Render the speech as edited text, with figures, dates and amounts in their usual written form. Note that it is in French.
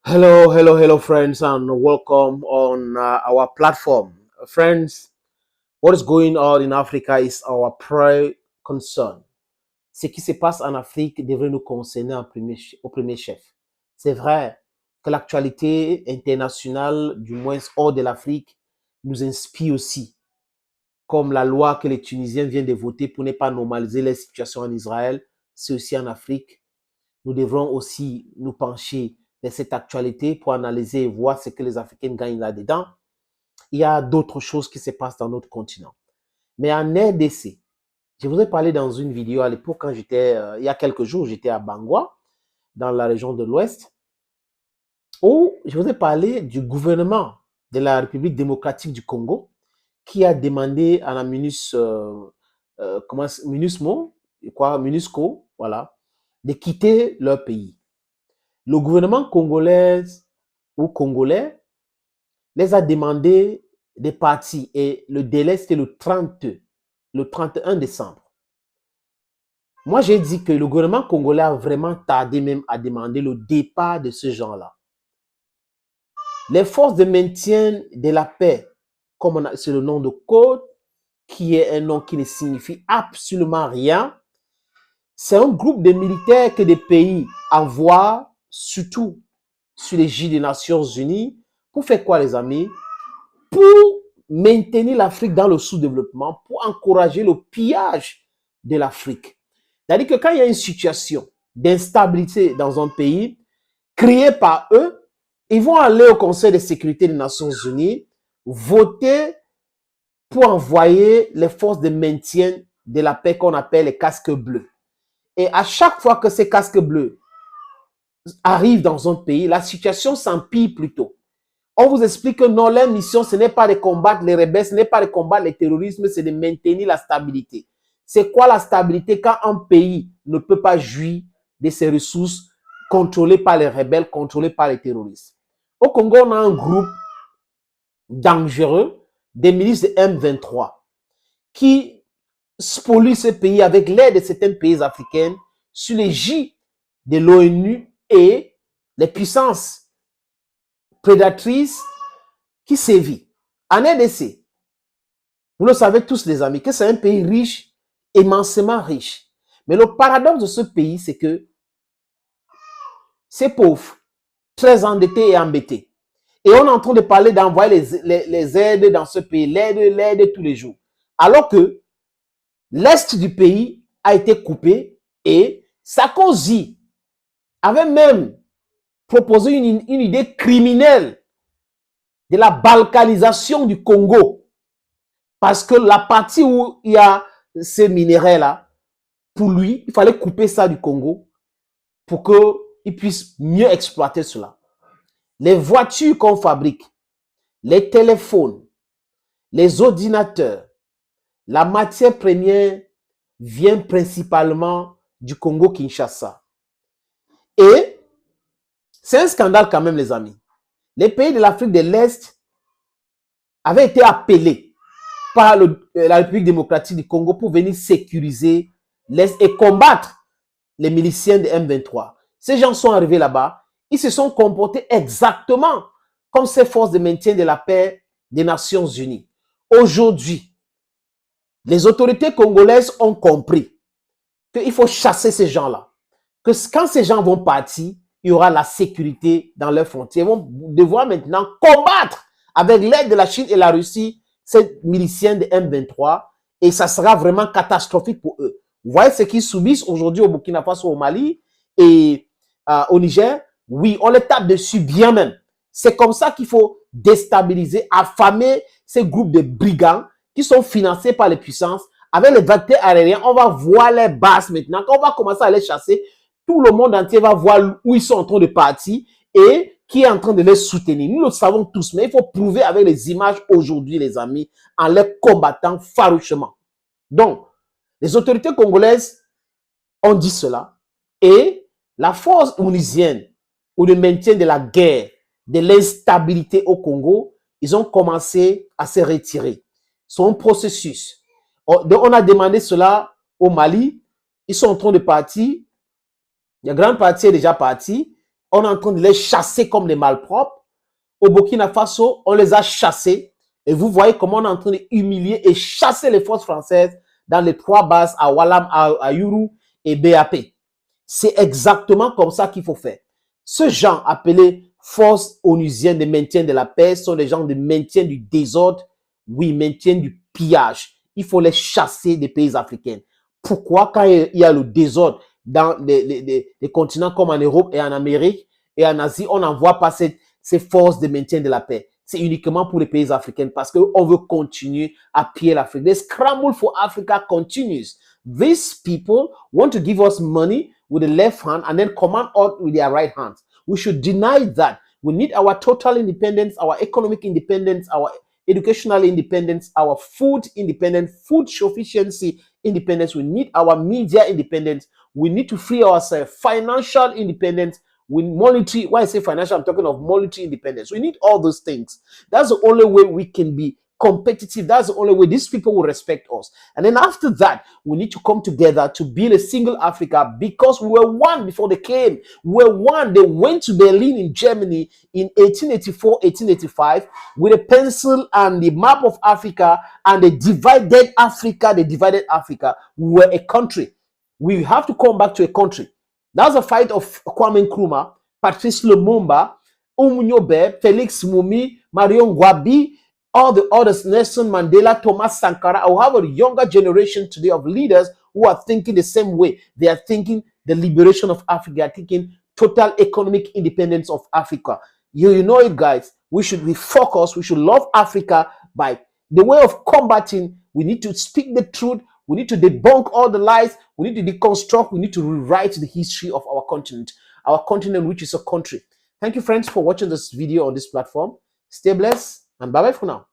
Hello, friends, and welcome on our platform. Friends, what is going on in Africa is our prime concern. Ce qui se passe en Afrique devrait nous concerner au premier chef. C'est vrai que l'actualité internationale, du moins hors de l'Afrique, nous inspire aussi, comme la loi que les Tunisiens viennent de voter pour ne pas normaliser les situations en Israël, c'est aussi en Afrique. Nous devrons aussi nous pencher vers cette actualité pour analyser et voir ce que les Africains gagnent là-dedans. Il y a d'autres choses qui se passent dans notre continent. Mais en RDC, je vous ai parlé dans une vidéo à l'époque quand il y a quelques jours, j'étais à Bangui, dans la région de l'Ouest, où je vous ai parlé du gouvernement de la République démocratique du Congo qui a demandé à la MINUSCO, voilà, de quitter leur pays. Le gouvernement congolais ou congolais les a demandé de partir et le délai c'était le 31 décembre. Moi, j'ai dit que le gouvernement congolais a vraiment tardé même à demander le départ de ce genre-là. Les forces de maintien de la paix, comme c'est le nom de code, qui est un nom qui ne signifie absolument rien, c'est un groupe de militaires que des pays envoient, surtout sur l'égide des Nations Unies, pour faire quoi, les amis? Pour maintenir l'Afrique dans le sous-développement, pour encourager le pillage de l'Afrique. C'est-à-dire que quand il y a une situation d'instabilité dans un pays, créée par eux, ils vont aller au Conseil de sécurité des Nations Unies, voter pour envoyer les forces de maintien de la paix qu'on appelle les casques bleus. Et à chaque fois que ces casques bleus arrivent dans un pays, la situation s'empire plutôt. On vous explique que non, leur mission, ce n'est pas de combattre les rebelles, ce n'est pas de combattre le terrorisme, c'est de maintenir la stabilité. C'est quoi la stabilité quand un pays ne peut pas jouir de ses ressources contrôlées par les rebelles, contrôlées par les terroristes? Au Congo, on a un groupe dangereux des milices de M23 qui spolient ce pays avec l'aide de certains pays africains sous l'égide de l'ONU et les puissances prédatrices qui sévit. En RDC, vous le savez tous les amis, que c'est un pays riche, immensément riche. Mais le paradoxe de ce pays, c'est que c'est pauvre, très endetté et embêté. Et on est en train de parler d'envoyer les aides dans ce pays, l'aide tous les jours. Alors que l'Est du pays a été coupé et Sarkozy avait même proposé une idée criminelle de la balkanisation du Congo. Parce que la partie où il y a ces minéraux-là, pour lui, il fallait couper ça du Congo pour qu'il puisse mieux exploiter cela. Les voitures qu'on fabrique, les téléphones, les ordinateurs, la matière première vient principalement du Congo-Kinshasa. Et c'est un scandale quand même, les amis. Les pays de l'Afrique de l'Est avaient été appelés par la République démocratique du Congo pour venir sécuriser l'Est et combattre les miliciens de M23. Ces gens sont arrivés là-bas, ils se sont comportés exactement comme ces forces de maintien de la paix des Nations Unies. Aujourd'hui, les autorités congolaises ont compris qu'il faut chasser ces gens-là. Que quand ces gens vont partir, il y aura la sécurité dans leurs frontières. Ils vont devoir maintenant combattre avec l'aide de la Chine et la Russie ces miliciens de M23 et ça sera vraiment catastrophique pour eux. Vous voyez ce qu'ils subissent aujourd'hui au Burkina Faso, au Mali et au Niger? Oui, on les tape dessus bien même. C'est comme ça qu'il faut déstabiliser, affamer ces groupes de brigands qui sont financés par les puissances. Avec les vecteurs aériens, on va voir les bases maintenant. Quand on va commencer à les chasser, tout le monde entier va voir où ils sont en train de partir et qui est en train de les soutenir. Nous le savons tous, mais il faut prouver avec les images aujourd'hui, les amis, en les combattant farouchement. Donc, les autorités congolaises ont dit cela et la force onusienne ou le maintien de la guerre, de l'instabilité au Congo, ils ont commencé à se retirer. C'est un processus. Donc, on a demandé cela au Mali. Ils sont en train de partir. La grande partie est déjà partie. on est en train de les chasser comme des malpropres. Au Burkina Faso, on les a chassés. Et vous voyez comment on est en train d'humilier et chasser les forces françaises dans les 3 bases à Walam, à Yuru et BAP. C'est exactement comme ça qu'il faut faire. Ces gens appelés forces onusiennes de maintien de la paix sont des gens de maintien du désordre, oui, maintien du pillage. Il faut les chasser des pays africains. Pourquoi? Quand il y a le désordre dans les continents comme en Europe et en Amérique et en Asie, on n'envoie pas ces forces de maintien de la paix. C'est uniquement pour les pays africains parce qu'on veut continuer à piller l'Afrique. The scramble for Africa continues. These people want to give us money with the left hand and then command us with their right hand. We should deny that. We need our total independence, our economic independence, our educational independence, our food independence, food sufficiency independence. We need our media independence. We need to free ourselves, financial independence. With monetary, when I say financial, I'm talking of monetary independence. We need all those things. That's the only way we can be competitive. That's the only way these people will respect us. And then after that, we need to come together to build a single Africa because we were one before they came. We were one. They went to Berlin in Germany in 1884, 1885 with a pencil and the map of Africa, and they divided Africa. They divided Africa. We were a country. We have to come back to a country. That's a fight of Kwame Nkrumah, Patrice Lumumba, Umunyobe, Felix Mumi, Marion Gwabi, all the others, Nelson Mandela, Thomas Sankara. I will have a younger generation today of leaders who are thinking the same way. They are thinking the liberation of Africa. They are thinking total economic independence of Africa. You know it, guys. We should be focused. We should love Africa by the way of combating. We need to speak the truth. We need to debunk all the lies. We need to deconstruct. We need to rewrite the history of our continent, which is a country. Thank you, friends, for watching this video on this platform. Stay blessed and bye-bye for now.